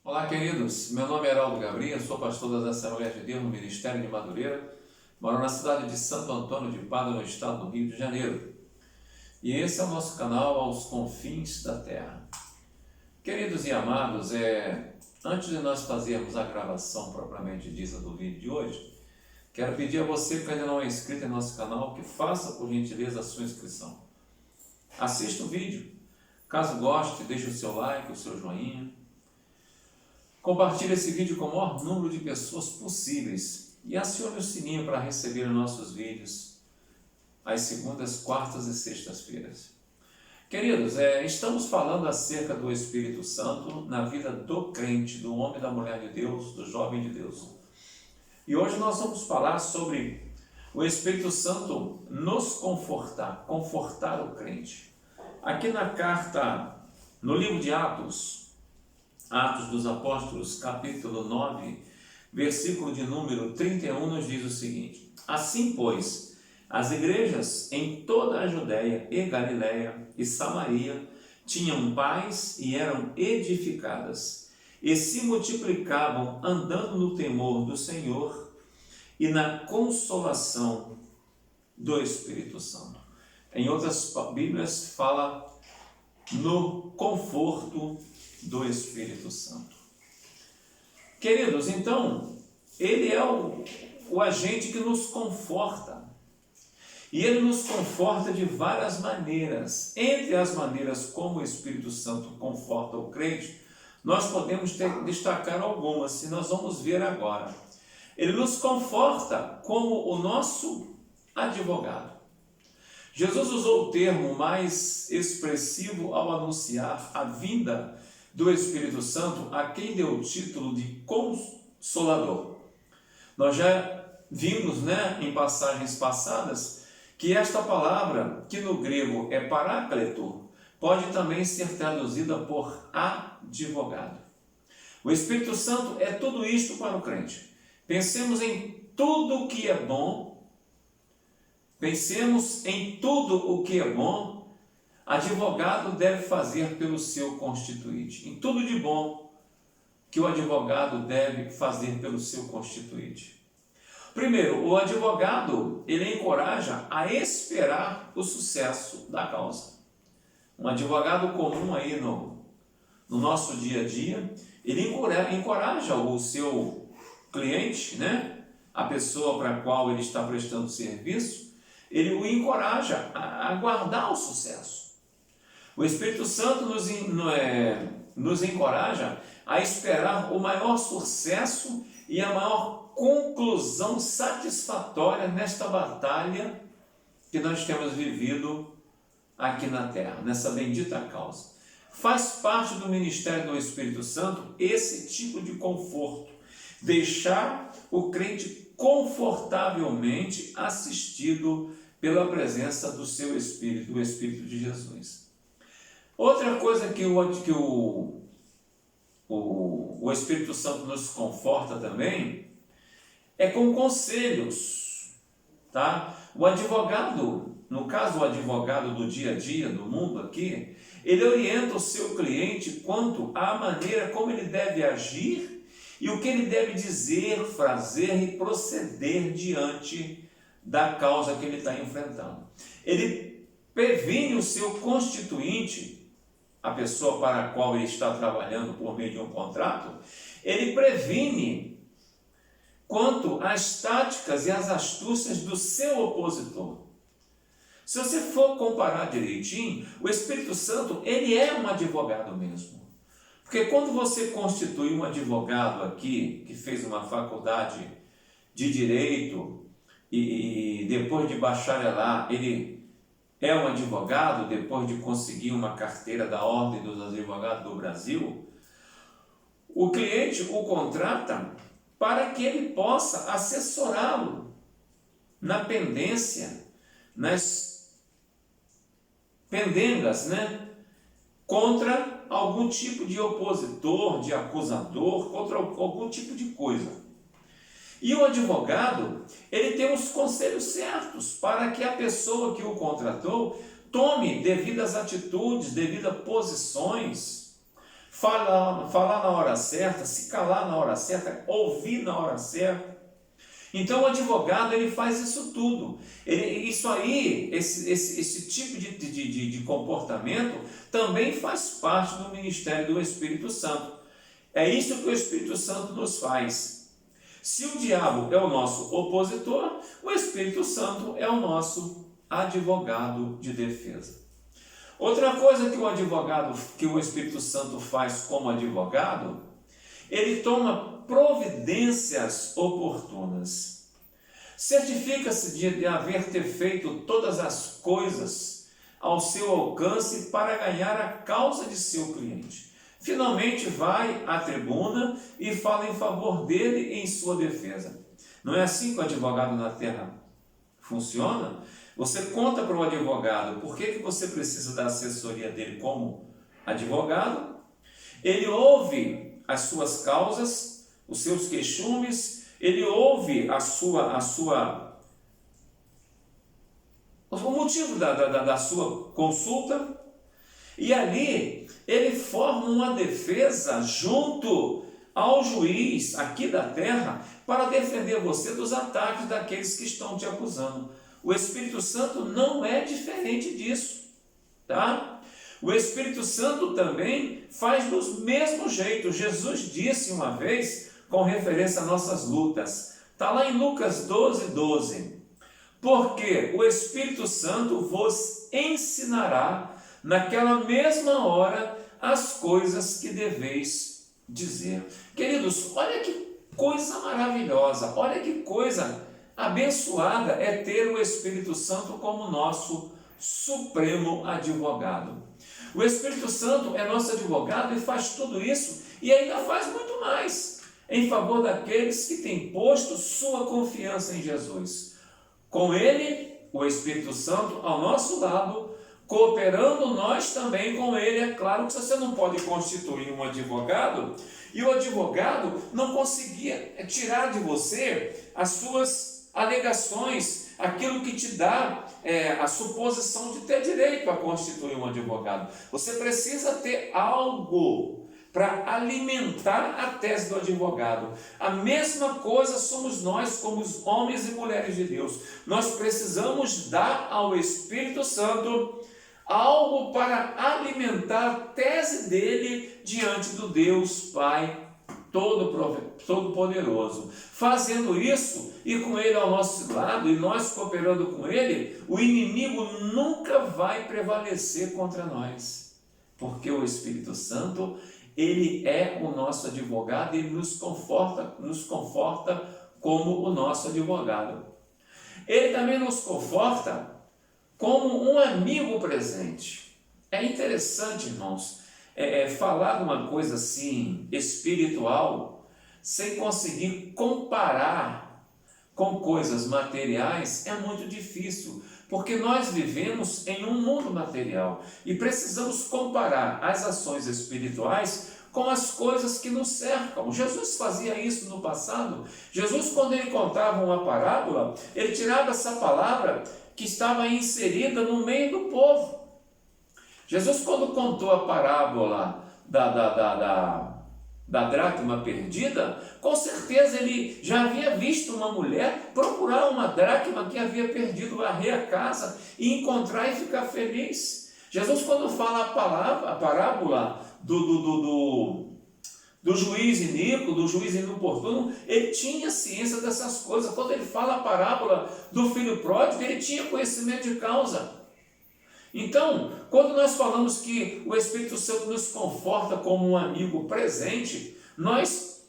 Olá, queridos. Meu nome é Heraldo Gabriel, sou pastor das Assembleias de Deus no Ministério de Madureira, moro na cidade de Santo Antônio de Pádua, no estado do Rio de Janeiro. E esse é o nosso canal Aos Confins da Terra. Queridos e amados, antes de nós fazermos a gravação propriamente dita do vídeo de hoje, quero pedir a você que ainda não é inscrito em nosso canal, que faça por gentileza a sua inscrição. Assista o vídeo. Caso goste, deixe o seu like, o seu joinha. Compartilhe esse vídeo com o maior número de pessoas possíveis e acione o sininho para receber nossos vídeos às segundas, quartas e sextas-feiras. Queridos, estamos falando acerca do Espírito Santo na vida do crente, do homem, da mulher de Deus, do jovem de Deus. E hoje nós vamos falar sobre o Espírito Santo nos confortar o crente. Aqui na carta, no livro de Atos dos Apóstolos, capítulo 9, versículo de número 31, nos diz o seguinte: Assim, pois, as igrejas em toda a Judéia e Galiléia e Samaria tinham paz e eram edificadas, e se multiplicavam andando no temor do Senhor e na consolação do Espírito Santo. Em outras Bíblias fala no conforto do Espírito Santo. Queridos, então, ele é o agente que nos conforta. E ele nos conforta de várias maneiras. Entre as maneiras como o Espírito Santo conforta o crente, nós podemos destacar algumas, e nós vamos ver agora. Ele nos conforta como o nosso advogado. Jesus usou o termo mais expressivo ao anunciar a vinda do Espírito Santo, a quem deu o título de Consolador. Nós já vimos, em passagens passadas, que esta palavra, que no grego é paráclito, pode também ser traduzida por advogado. O Espírito Santo é tudo isto para o crente. Pensemos em tudo o que é bom. Pensemos em tudo o que é bom. Advogado deve fazer pelo seu constituinte. Em tudo de bom que o advogado deve fazer pelo seu constituinte. Primeiro, o advogado, ele encoraja a esperar o sucesso da causa. Um advogado comum aí no nosso dia a dia, ele encoraja o seu cliente, a pessoa para a qual ele está prestando serviço, ele o encoraja a aguardar o sucesso. O Espírito Santo nos encoraja a esperar o maior sucesso e a maior conclusão satisfatória nesta batalha que nós temos vivido aqui na terra, nessa bendita causa. Faz parte do ministério do Espírito Santo esse tipo de conforto, deixar o crente confortavelmente assistido pela presença do seu Espírito, do Espírito de Jesus. Outra coisa que o Espírito Santo nos conforta também é com conselhos, tá? O advogado, no caso o advogado do dia a dia, do mundo aqui, ele orienta o seu cliente quanto à maneira como ele deve agir e o que ele deve dizer, fazer e proceder diante da causa que ele está enfrentando. Ele previne o seu constituinte, a pessoa para a qual ele está trabalhando por meio de um contrato, ele previne quanto às táticas e às astúcias do seu opositor. Se você for comparar direitinho, o Espírito Santo, ele é um advogado mesmo. Porque quando você constitui um advogado aqui, que fez uma faculdade de direito, e depois de bacharelar, ele é um advogado, depois de conseguir uma carteira da Ordem dos Advogados do Brasil, o cliente o contrata para que ele possa assessorá-lo na pendência, nas pendengas, contra algum tipo de opositor, de acusador, contra algum tipo de coisa. E o advogado, ele tem os conselhos certos para que a pessoa que o contratou tome devidas atitudes, devidas posições, falar na hora certa, se calar na hora certa, ouvir na hora certa. Então o advogado, ele faz isso tudo. Isso aí, esse tipo de comportamento também faz parte do ministério do Espírito Santo. É isso que o Espírito Santo nos faz. Se o diabo é o nosso opositor, o Espírito Santo é o nosso advogado de defesa. Outra coisa que o Espírito Santo faz como advogado, ele toma providências oportunas. Certifica-se de ter feito todas as coisas ao seu alcance para ganhar a causa de seu cliente. Finalmente vai à tribuna e fala em favor dele em sua defesa. Não é assim que o advogado na terra funciona? Você conta para o advogado por que você precisa da assessoria dele como advogado. Ele ouve as suas causas, os seus queixumes, ele ouve o motivo da sua consulta, e ali ele forma uma defesa junto ao juiz aqui da terra para defender você dos ataques daqueles que estão te acusando. O Espírito Santo não é diferente disso, tá? O Espírito Santo também faz do mesmo jeito. Jesus disse uma vez, com referência às nossas lutas, está lá em Lucas 12:12, porque o Espírito Santo vos ensinará naquela mesma hora as coisas que deveis dizer. Queridos, olha que coisa maravilhosa, olha que coisa abençoada é ter o Espírito Santo como nosso supremo advogado. O Espírito Santo é nosso advogado e faz tudo isso e ainda faz muito mais em favor daqueles que têm posto sua confiança em Jesus. Com ele, o Espírito Santo ao nosso lado, cooperando nós também com ele. É claro que você não pode constituir um advogado e o advogado não conseguia tirar de você as suas alegações, aquilo que te dá a suposição de ter direito a constituir um advogado. Você precisa ter algo para alimentar a tese do advogado. A mesma coisa somos nós, como os homens e mulheres de Deus. Nós precisamos dar ao Espírito Santo algo para alimentar a tese dele diante do Deus Pai Todo-Poderoso. Fazendo isso, e com ele ao nosso lado, e nós cooperando com ele, o inimigo nunca vai prevalecer contra nós, porque o Espírito Santo, ele é o nosso advogado, ele nos conforta como o nosso advogado. Ele também nos conforta como um amigo presente. É interessante, irmãos, falar de uma coisa assim espiritual sem conseguir comparar com coisas materiais é muito difícil, porque nós vivemos em um mundo material e precisamos comparar as ações espirituais com as coisas que nos cercam. Jesus fazia isso no passado. Jesus, quando ele contava uma parábola, ele tirava essa palavra que estava inserida no meio do povo. Jesus, quando contou a parábola da dracma perdida, com certeza ele já havia visto uma mulher procurar uma dracma que havia perdido, varrer a casa e encontrar e ficar feliz. Jesus, quando fala a parábola do juiz iníquo, do juiz inoportuno, ele tinha ciência dessas coisas. Quando ele fala a parábola do filho pródigo, ele tinha conhecimento de causa. Então, quando nós falamos que o Espírito Santo nos conforta como um amigo presente, nós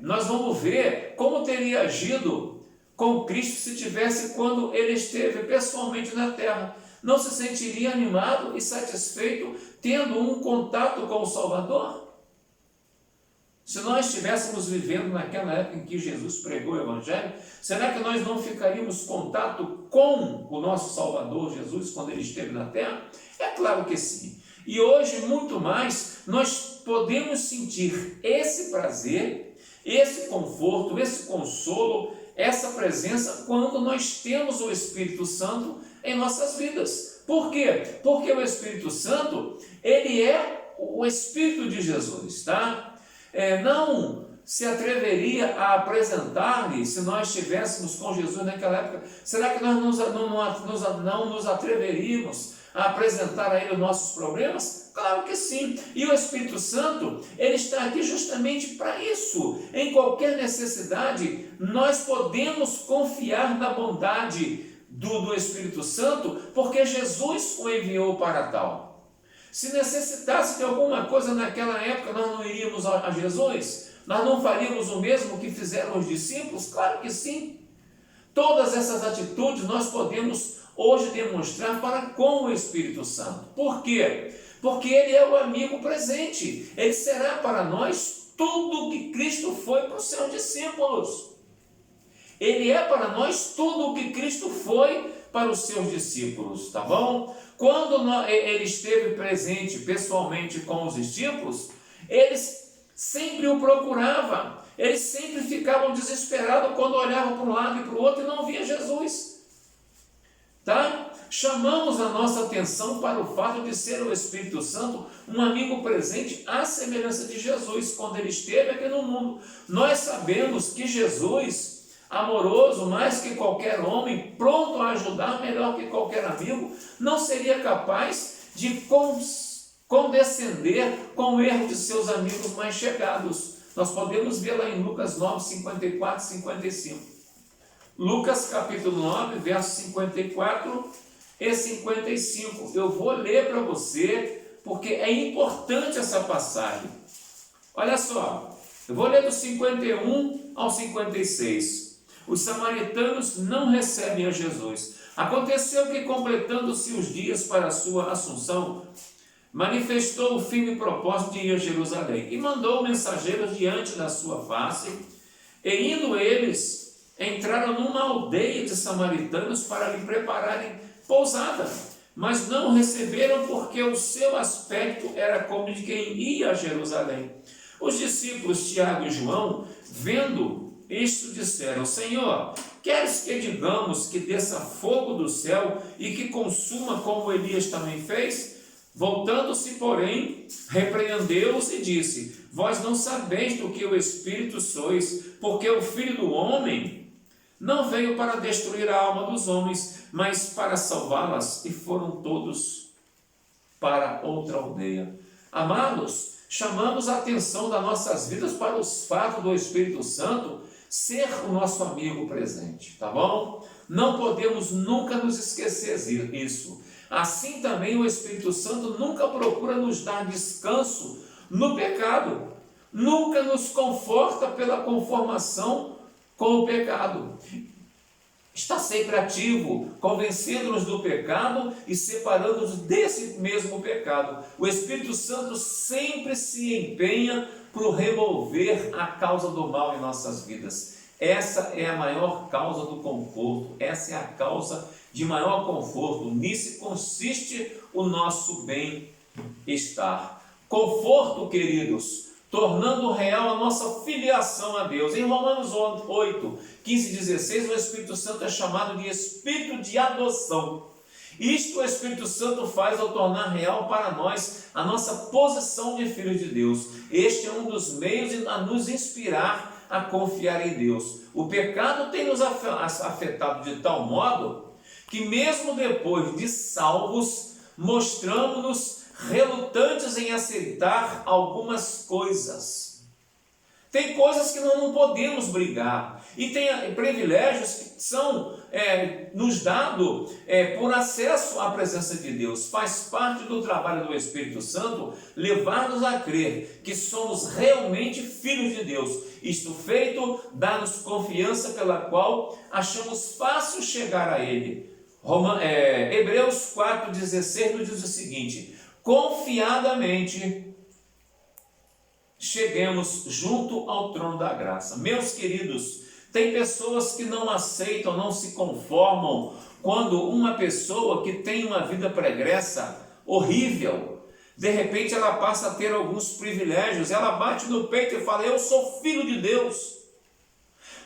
vamos ver como teria agido com Cristo se tivesse quando ele esteve pessoalmente na terra. Não se sentiria animado e satisfeito tendo um contato com o Salvador? Se nós estivéssemos vivendo naquela época em que Jesus pregou o Evangelho, será que nós não ficaríamos em contato com o nosso Salvador Jesus quando ele esteve na terra? É claro que sim. E hoje, muito mais, nós podemos sentir esse prazer, esse conforto, esse consolo, essa presença quando nós temos o Espírito Santo em nossas vidas. Por quê? Porque o Espírito Santo, ele é o Espírito de Jesus, tá? Não se atreveria a apresentar-lhe, se nós estivéssemos com Jesus naquela época, será que nós não nos atreveríamos a apresentar a Ele os nossos problemas? Claro que sim. E o Espírito Santo, ele está aqui justamente para isso. Em qualquer necessidade, nós podemos confiar na bondade do Espírito Santo, porque Jesus o enviou para tal. Se necessitasse de alguma coisa naquela época, nós não iríamos a Jesus? Nós não faríamos o mesmo que fizeram os discípulos? Claro que sim. Todas essas atitudes nós podemos hoje demonstrar para com o Espírito Santo. Por quê? Porque ele é o amigo presente. Ele será para nós tudo o que Cristo foi para os seus discípulos. Ele é para nós tudo o que Cristo foi para os seus discípulos, tá bom? Quando ele esteve presente pessoalmente com os discípulos, eles sempre o procuravam. Eles sempre ficavam desesperados quando olhavam para um lado e para o outro e não via Jesus. Tá? Chamamos a nossa atenção para o fato de ser o Espírito Santo um amigo presente à semelhança de Jesus quando ele esteve aqui no mundo. Nós sabemos que Jesus, amoroso mais que qualquer homem, pronto a ajudar melhor que qualquer amigo, não seria capaz de condescender com o erro de seus amigos mais chegados. Nós podemos ver lá em Lucas 9, 54 e 55. Lucas capítulo 9, versos 54 e 55. Eu vou ler para você, porque é importante essa passagem. Olha só, eu vou ler do 51 ao 56. Os samaritanos não recebem a Jesus. Aconteceu que, completando-se os dias para a sua assunção, manifestou o firme propósito de ir a Jerusalém e mandou mensageiros diante da sua face, e indo eles, entraram numa aldeia de samaritanos para lhe prepararem pousada, mas não receberam porque o seu aspecto era como de quem ia a Jerusalém. Os discípulos Tiago e João, vendo isto, disseram: Senhor, queres que digamos que desça fogo do céu e que consuma como Elias também fez? Voltando-se, porém, repreendeu-os e disse: Vós não sabeis do que o Espírito sois, porque o Filho do Homem não veio para destruir a alma dos homens, mas para salvá-las. E foram todos para outra aldeia. Amados, chamamos a atenção das nossas vidas para os fatos do Espírito Santo ser o nosso amigo presente, tá bom? Não podemos nunca nos esquecer disso. Assim também o Espírito Santo nunca procura nos dar descanso no pecado, nunca nos conforta pela conformação com o pecado. Está sempre ativo, convencendo-nos do pecado e separando-nos desse mesmo pecado. O Espírito Santo sempre se empenha por remover a causa do mal em nossas vidas. Essa é a maior causa do conforto, essa é a causa de maior conforto. Nisso consiste o nosso bem-estar. Conforto, queridos, tornando real a nossa filiação a Deus. Em Romanos 8, 15 e 16, o Espírito Santo é chamado de Espírito de adoção. Isto o Espírito Santo faz ao tornar real para nós a nossa posição de filhos de Deus. Este é um dos meios a nos inspirar a confiar em Deus. O pecado tem nos afetado de tal modo que mesmo depois de salvos, mostramos-nos relutantes em aceitar algumas coisas. Tem coisas que nós não podemos brigar. E tem privilégios que são nos dados por acesso à presença de Deus. Faz parte do trabalho do Espírito Santo levar-nos a crer que somos realmente filhos de Deus. Isto feito, dá-nos confiança pela qual achamos fácil chegar a Ele. Hebreus 4,16 nos diz o seguinte: confiadamente cheguemos junto ao trono da graça. Meus queridos, tem pessoas que não aceitam, não se conformam quando uma pessoa que tem uma vida pregressa horrível, de repente ela passa a ter alguns privilégios, ela bate no peito e fala: eu sou filho de Deus.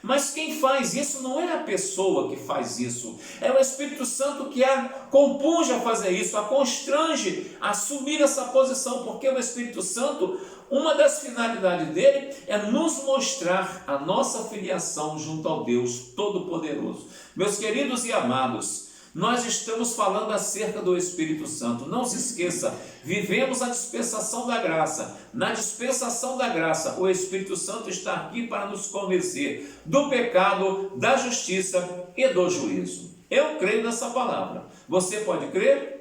Mas quem faz isso não é a pessoa que faz isso, é o Espírito Santo que a compunge a fazer isso, a constrange a assumir essa posição, porque o Espírito Santo, uma das finalidades dele é nos mostrar a nossa filiação junto ao Deus Todo-Poderoso. Meus queridos e amados, nós estamos falando acerca do Espírito Santo. Não se esqueça, vivemos a dispensação da graça. Na dispensação da graça, o Espírito Santo está aqui para nos convencer do pecado, da justiça e do juízo. Eu creio nessa palavra. Você pode crer?